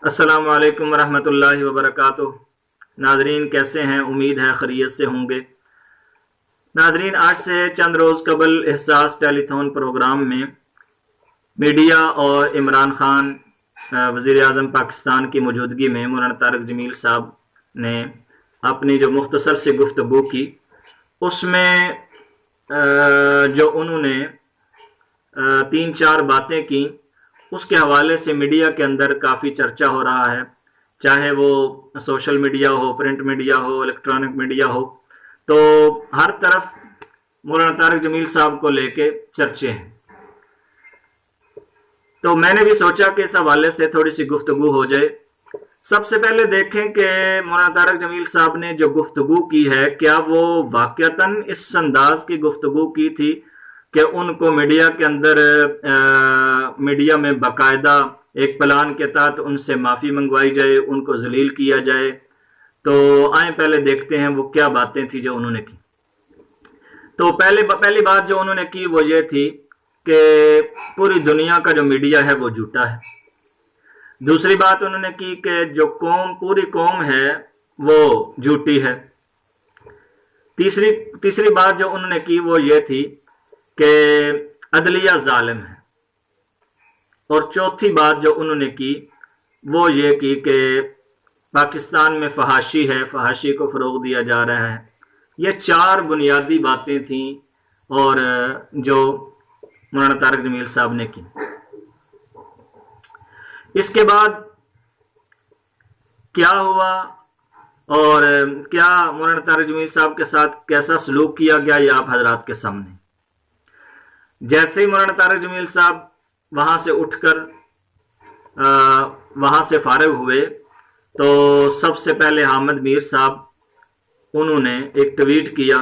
अस्सलाम वालेकुम रहमतुल्लाहि व बरकातुहू। नादरीन कैसे हैं? उम्मीद है खैरियत से होंगे। नादरीन, आज से चंद रोज़ कबल एहसास टेलीथॉन प्रोग्राम में मीडिया और इमरान खान वज़ीर आज़म पाकिस्तान की मौजूदगी में मौलाना तारिक जमील साहब ने अपनी जो मुख्तसर सी गुफ्तगू की, उसमें जो उन्होंने 3-4 बातें की, उसके हवाले से मीडिया के अंदर काफ़ी चर्चा हो रहा है। चाहे वो सोशल मीडिया हो, प्रिंट मीडिया हो, इलेक्ट्रॉनिक मीडिया हो, तो हर तरफ मौलाना तारिक जमील साहब को लेके चर्चे हैं। तो मैंने भी सोचा कि इस हवाले से थोड़ी सी गुफ्तगू हो जाए। सबसे पहले देखें कि मौलाना तारिक जमील साहब ने जो गुफ्तगू की है, क्या वो वाक़तन इस अंदाज की गुफ्तगू की थी कि उनको मीडिया के अंदर मीडिया में बाकायदा एक प्लान के तहत उनसे माफ़ी मंगवाई जाए, उनको जलील किया जाए। तो आए पहले देखते हैं वो क्या बातें थी जो उन्होंने की। तो पहली बात जो उन्होंने की वो ये थी कि पूरी दुनिया का जो मीडिया है वो झूठा है। दूसरी बात उन्होंने की कि जो पूरी कौम है वो झूठी है। तीसरी बात जो उन्होंने की वो ये थी कि अदलिया जालिम है। और चौथी बात जो उन्होंने की वो ये की कि पाकिस्तान में फहाशी है, फहाशी को फ़रोग़ दिया जा रहा है। ये 4 बुनियादी बातें थीं और जो मौलाना तारिक जमील साहब ने की। इसके बाद क्या हुआ और क्या मौलाना तारिक जमील साहब के साथ कैसा सलूक किया गया, ये आप हजरात के सामने। जैसे ही मौलाना तारिक जमील साहब वहाँ से उठकर वहाँ से फारिग हुए, तो सबसे पहले हामिद मीर साहब उन्होंने एक ट्वीट किया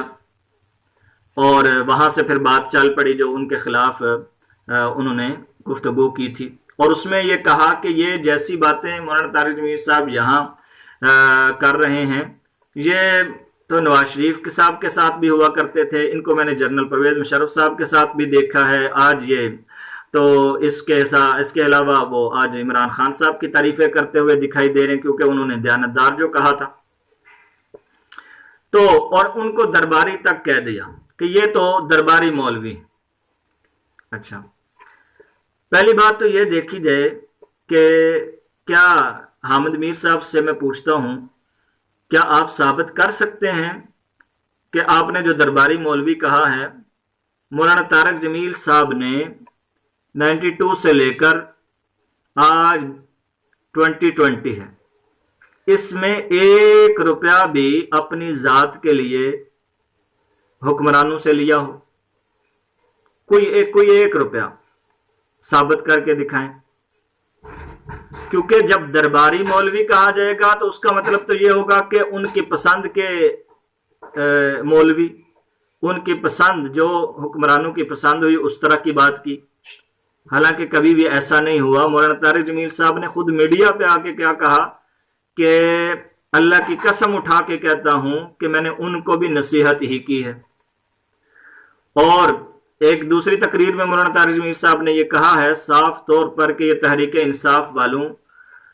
और वहाँ से फिर बात चल पड़ी जो उनके ख़िलाफ़ उन्होंने गुफ्तगू की थी। और उसमें ये कहा कि ये जैसी बातें मौलाना तारिक जमील साहब यहाँ कर रहे हैं, ये तो नवाज शरीफ के साहब के साथ भी हुआ करते थे। इनको मैंने जनरल परवेज़ मुशर्रफ साहब के साथ भी देखा है। आज ये तो इसके अलावा वो आज इमरान खान साहब की तारीफ़ें करते हुए दिखाई दे रहे हैं, क्योंकि उन्होंने दयानतदार जो कहा था। तो और उनको दरबारी तक कह दिया कि ये तो दरबारी मौलवी। अच्छा, पहली बात तो ये देखी जाए कि क्या हामिद मीर साहब से मैं पूछता हूं, क्या आप साबित कर सकते हैं कि आपने जो दरबारी मौलवी कहा है, मौलाना तारिक जमील साहब ने 92 से लेकर आज 2020 है, इसमें 1 रुपया भी अपनी जात के लिए हुक्मरानों से लिया हो? कोई एक रुपया साबित करके दिखाएं। क्योंकि जब दरबारी मौलवी कहा जाएगा तो उसका मतलब तो ये होगा कि उनकी पसंद के मौलवी, उनकी पसंद जो हुक्मरानों की पसंद हुई उस तरह की बात की। हालांकि कभी भी ऐसा नहीं हुआ। मौलाना तारिक जमील साहब ने खुद मीडिया पे आके क्या कहा कि अल्लाह की कसम उठा के कहता हूं कि मैंने उनको भी नसीहत ही की है। और एक दूसरी तकरीर में मौलाना तारिक जमील साहब ने यह कहा है साफ तौर पर कि ये तहरीक इंसाफ वालों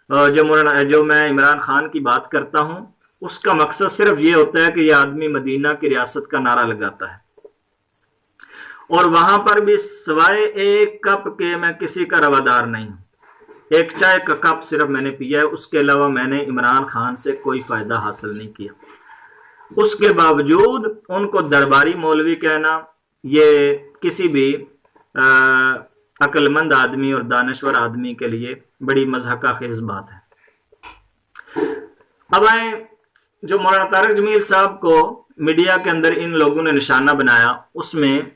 जो मैं इमरान खान की बात करता हूं, उसका मकसद सिर्फ ये होता है कि यह आदमी मदीना की रियासत का नारा लगाता है और वहां पर भी सवाए एक कप के मैं किसी का रवादार नहीं हूं। एक चाय का कप सिर्फ मैंने पिया है, उसके अलावा मैंने इमरान खान से कोई फायदा हासिल नहीं किया। उसके बावजूद उनको दरबारी मौलवी कहना, ये किसी भी अक्लमंद आदमी और दानश्वर आदमी के लिए बड़ी मज़हका खेज बात है। अब आए जो मौलाना तारिक जमील साहब को मीडिया के अंदर इन लोगों ने निशाना बनाया, उसमें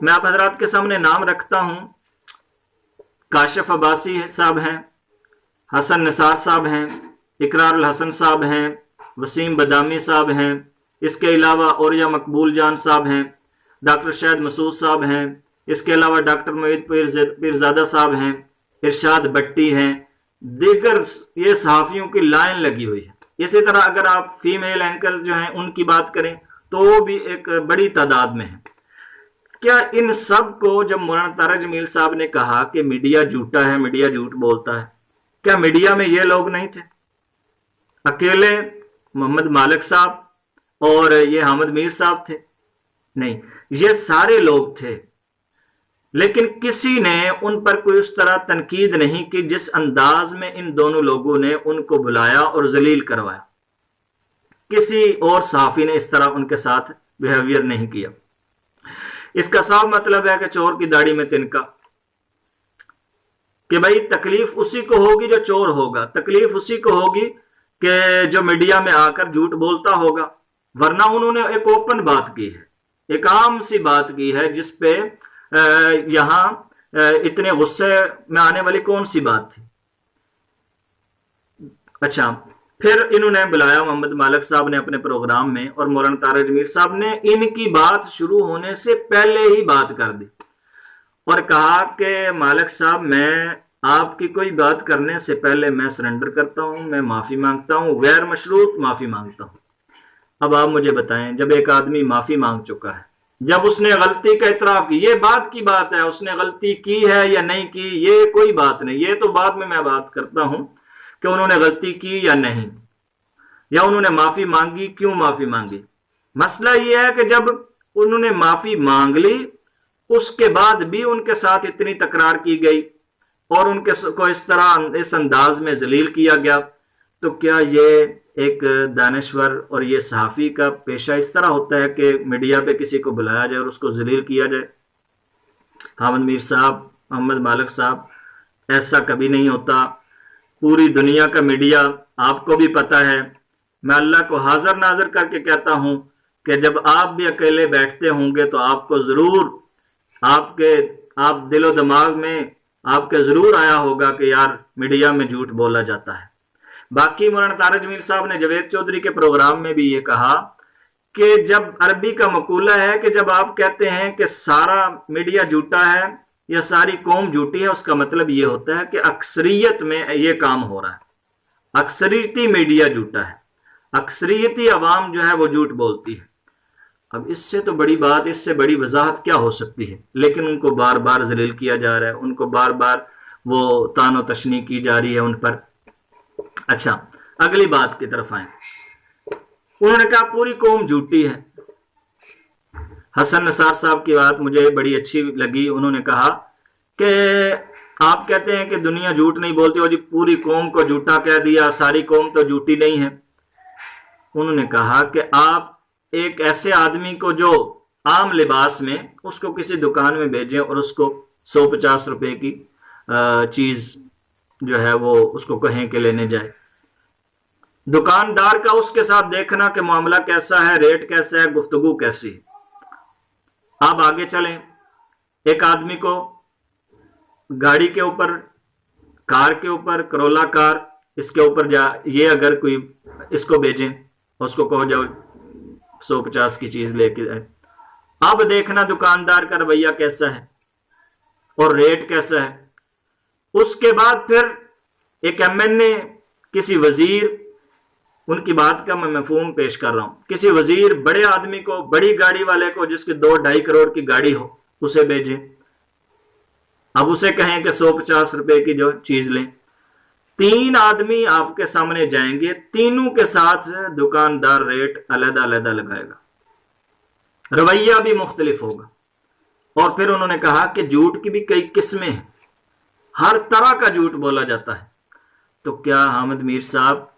मैं आप हजरात के सामने नाम रखता हूं। काशिफ अब्बासी साहब हैं, हसन निसार साहब हैं, इकरारुल हसन साहब हैं, वसीम बदामी साहब हैं, इसके अलावा औरिया मकबूल जान साहब हैं, डॉक्टर शाहिद मसूद साहब हैं, इसके अलावा डॉक्टर मोईद पीरजादा साहब हैं, इरशाद भट्टी हैं, दीगर ये सहाफ़ियों की लाइन लगी हुई है। इसी तरह अगर आप फीमेल एंकर जो हैं उनकी बात करें तो वो भी एक बड़ी तादाद में है। क्या इन सब को जब मौलाना तारिक जमील साहब ने कहा कि मीडिया झूठा है, मीडिया झूठ बोलता है, क्या मीडिया में ये लोग नहीं थे? अकेले मोहम्मद मालिक साहब और ये हामिद मीर साहब थे? नहीं, ये सारे लोग थे, लेकिन किसी ने उन पर कोई उस तरह तनकीद नहीं की जिस अंदाज में इन दोनों लोगों ने उनको बुलाया और जलील करवाया। किसी और सहाफी ने इस तरह उनके साथ बिहेवियर नहीं किया। इसका साफ मतलब है कि चोर की दाढ़ी में तिनका, कि भाई तकलीफ उसी को होगी जो चोर होगा, तकलीफ उसी को होगी कि जो मीडिया में आकर झूठ बोलता होगा। वरना उन्होंने एक ओपन बात की है, एक आम सी बात की है, जिस पे यहां इतने गुस्से में आने वाली कौन सी बात थी। अच्छा, फिर इन्होंने बुलाया मोहम्मद मालिक साहब ने अपने प्रोग्राम में, और मौलाना तारिक जमील साहब ने इनकी बात शुरू होने से पहले ही बात कर दी और कहा कि मालिक साहब, मैं आपकी कोई बात करने से पहले मैं सरेंडर करता हूं, मैं माफी मांगता हूं, गैर मशरूत माफी मांगता हूं। अब आप मुझे बताएं, जब एक आदमी माफी मांग चुका है, जब उसने गलती का इतराफ की, ये बात की बात है, उसने गलती की है या नहीं की ये कोई बात नहीं, ये तो बाद में मैं बात करता हूं कि उन्होंने गलती की या नहीं, या उन्होंने माफी मांगी, क्यों माफी मांगी। मसला ये है कि जब उन्होंने माफी मांग ली, उसके बाद भी उनके साथ इतनी तकरार की गई और उनके को इस तरह इस अंदाज में जलील किया गया, तो क्या ये एक दानश्वर और ये सहाफ़ी का पेशा इस तरह होता है कि मीडिया पे किसी को बुलाया जाए और उसको जलील किया जाए? हामिद मीर साहब, मोहम्मद मालिक साहब, ऐसा कभी नहीं होता। पूरी दुनिया का मीडिया, आपको भी पता है, मैं अल्लाह को हाजिर नाजिर करके कहता हूं कि जब आप भी अकेले बैठते होंगे तो आपको जरूर आप दिलो दिमाग में आपके जरूर आया होगा कि यार मीडिया में झूठ बोला जाता है। बाकी मौलाना तारिक जमील साहब ने जावेद चौधरी के प्रोग्राम में भी ये कहा कि जब अरबी का मकूला है कि जब आप कहते हैं कि सारा मीडिया झूठा है या सारी कौम झूठी है, उसका मतलब ये होता है कि अक्सरियत में ये काम हो रहा है, अक्सरियती मीडिया झूठा है, अक्सरियती अवाम जो है वो झूठ बोलती है। अब इससे तो बड़ी बात, इससे बड़ी वजाहत क्या हो सकती है? लेकिन उनको बार बार जलील किया जा रहा है, उनको बार बार वो तानो तशनी की जा रही है उन पर। अच्छा, अगली बात की तरफ आए। उन्होंने कहा पूरी कौम झूठी है। हसन नसार साहब की बात मुझे बड़ी अच्छी लगी। उन्होंने कहा कि आप कहते हैं कि दुनिया झूठ नहीं बोलती, और जी पूरी कौम को झूठा कह दिया, सारी कौम तो झूठी नहीं है। उन्होंने कहा कि आप एक ऐसे आदमी को जो आम लिबास में, उसको किसी दुकान में भेजें और उसको 150 रुपए की चीज जो है वो उसको कहें कि लेने जाए। दुकानदार का उसके साथ देखना कि मामला कैसा है, रेट कैसा है, गुफ्तगू कैसी है। आप आगे चलें, एक आदमी को गाड़ी के ऊपर, कार के ऊपर, करोला कार, इसके ऊपर ये अगर कोई इसको भेजें, उसको कहो जाओ 150 की चीज लेके आए। अब देखना दुकानदार का रवैया कैसा है और रेट कैसा है। उसके बाद फिर एक एमएनए, किसी वजीर, उनकी बात का मैं मफहूम पेश कर रहा हूं, किसी वजीर, बड़े आदमी को, बड़ी गाड़ी वाले को, जिसकी 2-2.5 करोड़ की गाड़ी हो, उसे भेजें। अब उसे कहें कि 150 रुपए की जो चीज लें। 3 आदमी आपके सामने जाएंगे, तीनों के साथ दुकानदार रेट अलग अलग लगाएगा, रवैया भी मुख्तलिफ होगा। और फिर उन्होंने कहा कि झूठ की भी कई किस्में हैं, हर तरह का झूठ बोला जाता है। तो क्या हामिद मीर साहब,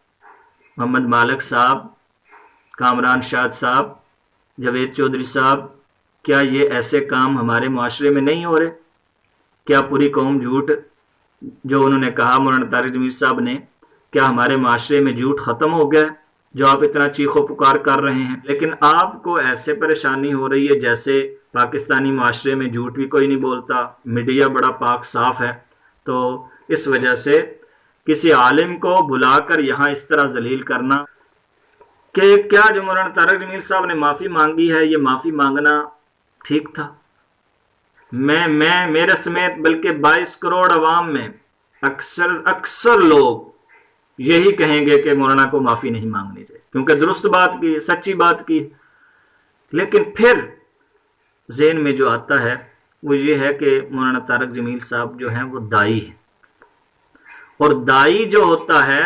मोहम्मद मालिक साहब, कामरान शाद साहब, जावेद चौधरी साहब, क्या ये ऐसे काम हमारे माशरे में नहीं हो रहे? क्या पूरी कौम झूठ, जो उन्होंने कहा मौलाना तारिक जमील साहब ने, क्या हमारे माशरे में झूठ खत्म हो गया जो आप इतना चीखो पुकार कर रहे हैं? लेकिन आपको ऐसे परेशानी हो रही है जैसे पाकिस्तानी माशरे में झूठ भी कोई नहीं बोलता, मीडिया बड़ा पाक साफ है। तो इस वजह से किसी आलिम को बुलाकर यहाँ इस तरह जलील करना कि क्या जो मौलाना तारिक जमील साहब ने माफ़ी मांगी है, ये माफ़ी मांगना ठीक था? मैं मेरे समेत बल्कि 22 करोड़ अवाम में अक्सर लोग यही कहेंगे कि मौलाना को माफ़ी नहीं मांगनी चाहिए, क्योंकि दुरुस्त बात की, सच्ची बात की। लेकिन फिर ज़हन में जो आता है वो ये है कि मौलाना तारिक जमील साहब जो हैं वो दाई हैं, اور دائی جو ہوتا ہے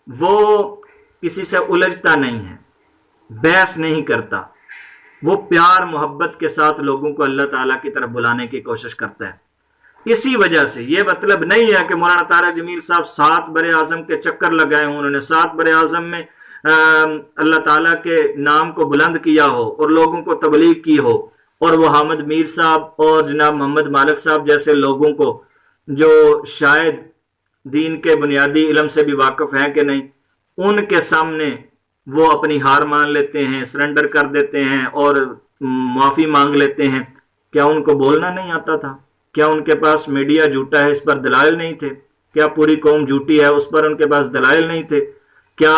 وہ کسی سے الجھتا نہیں ہے، بحث نہیں کرتا، وہ پیار محبت کے ساتھ لوگوں کو اللہ تعالیٰ کی طرف بلانے کی کوشش کرتا ہے۔ اسی وجہ سے یہ مطلب نہیں ہے کہ مولانا طارق جمیل صاحب 7 بر اعظم کے چکر لگائے ہوں، انہوں نے 7 بر اعظم میں اللہ تعالیٰ کے نام کو بلند کیا ہو اور لوگوں کو تبلیغ کی ہو، اور وہ حامد میر صاحب اور جناب محمد مالک صاحب جیسے لوگوں کو جو شاید دین کے بنیادی علم سے بھی واقف ہیں کہ نہیں، ان کے سامنے وہ اپنی ہار مان لیتے ہیں، سرنڈر کر دیتے ہیں اور معافی مانگ لیتے ہیں۔ کیا ان کو بولنا نہیں آتا تھا؟ کیا ان کے پاس میڈیا جھوٹا ہے اس پر دلائل نہیں تھے؟ کیا پوری قوم جھوٹی ہے اس پر ان کے پاس دلائل نہیں تھے؟ کیا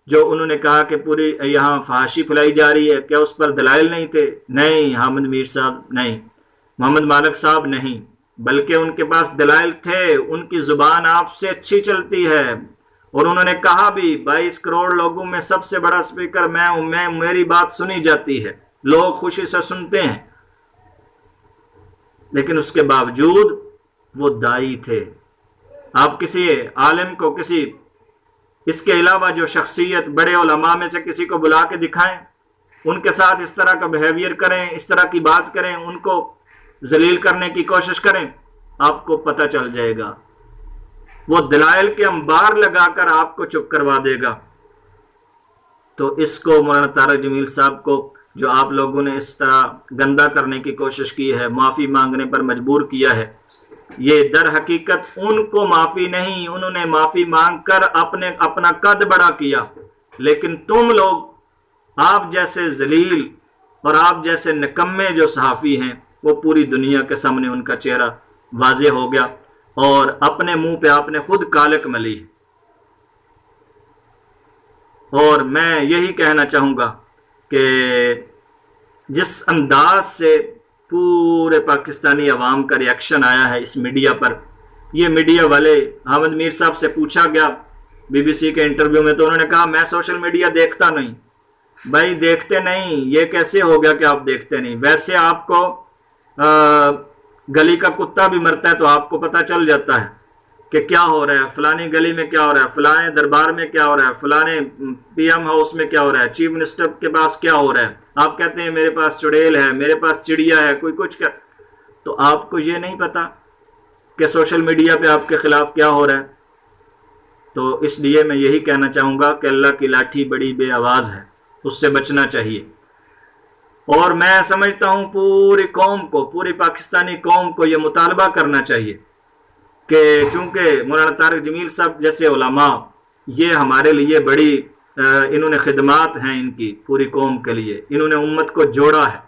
جو انہوں نے کہا کہ پوری یہاں فحاشی پھیلائی جا رہی ہے کیا اس پر دلائل نہیں تھے؟ نہیں، حامد میر صاحب نہیں، محمد مالک صاحب نہیں، بلکہ ان کے پاس دلائل تھے۔ ان کی زبان آپ سے اچھی چلتی ہے، اور انہوں نے کہا بھی 22 کروڑ لوگوں میں سب سے بڑا سپیکر میں ہوں، میری بات سنی جاتی ہے، لوگ خوشی سے سنتے ہیں، لیکن اس کے باوجود وہ دائی تھے۔ آپ کسی عالم کو، کسی اس کے علاوہ جو شخصیت بڑے علماء میں سے کسی کو بلا کے دکھائیں، ان کے ساتھ اس طرح کا بیہیویئر کریں، اس طرح کی بات کریں، ان کو ذلیل کرنے کی کوشش کریں، آپ کو پتہ چل جائے گا، وہ دلائل کے انبار لگا کر آپ کو چپ کروا دے گا۔ تو اس کو مولانا طارق جمیل صاحب کو جو آپ لوگوں نے اس طرح گندا کرنے کی کوشش کی ہے، معافی مانگنے پر مجبور کیا ہے، یہ در حقیقت ان کو معافی نہیں، انہوں نے معافی مانگ کر اپنا قد بڑا کیا، لیکن تم لوگ، آپ جیسے ذلیل اور آپ جیسے نکمے جو صحافی ہیں، وہ پوری دنیا کے سامنے ان کا چہرہ واضح ہو گیا، اور اپنے منہ پہ آپ نے خود کالک ملی۔ اور میں یہی کہنا چاہوں گا کہ جس انداز سے پورے پاکستانی عوام کا ری ایکشن آیا ہے اس میڈیا پر، یہ میڈیا والے، حامد میر صاحب سے پوچھا گیا بی بی سی کے انٹرویو میں، تو انہوں نے کہا میں سوشل میڈیا دیکھتا نہیں۔ بھائی دیکھتے نہیں، یہ کیسے ہو گیا کہ آپ دیکھتے نہیں؟ ویسے آپ کو گلی کا کتا بھی مرتا ہے تو آپ کو پتہ چل جاتا ہے کہ کیا ہو رہا ہے، فلانی گلی میں کیا ہو رہا ہے، فلانے دربار میں کیا ہو رہا ہے، فلانے پی ایم ہاؤس میں کیا ہو رہا ہے، چیف منسٹر کے پاس کیا ہو رہا ہے۔ آپ کہتے ہیں میرے پاس چڑیل ہے، میرے پاس چڑیا ہے، کوئی کچھ کر، تو آپ کو یہ نہیں پتا کہ سوشل میڈیا پہ آپ کے خلاف کیا ہو رہا ہے۔ تو اس لیے میں یہی کہنا چاہوں گا کہ اللہ کی لاٹھی بڑی بے آواز ہے، اس سے بچنا چاہیے۔ اور میں سمجھتا ہوں پوری قوم کو، پوری پاکستانی قوم کو یہ مطالبہ کرنا چاہیے کہ چونکہ مولانا طارق جمیل صاحب جیسے علماء، یہ ہمارے لیے بڑی انہوں نے خدمات ہیں ان کی پوری قوم کے لیے، انہوں نے امت کو جوڑا ہے،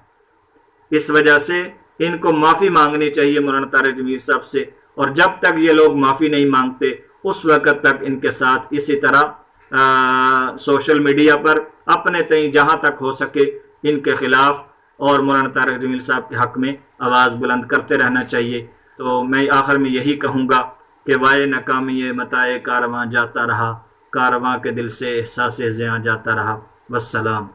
اس وجہ سے ان کو معافی مانگنی چاہیے مولانا طارق جمیل صاحب سے، اور جب تک یہ لوگ معافی نہیں مانگتے اس وقت تک ان کے ساتھ اسی طرح سوشل میڈیا پر اپنے تئیں جہاں تک ہو سکے ان کے خلاف اور مولانا طارق جمیل صاحب کے حق میں آواز بلند کرتے رہنا چاہیے۔ تو میں آخر میں یہی کہوں گا کہ وائے ناکامی متائے کارواں جاتا رہا، کارواں کے دل سے احساس زیاں جاتا رہا۔ والسلام۔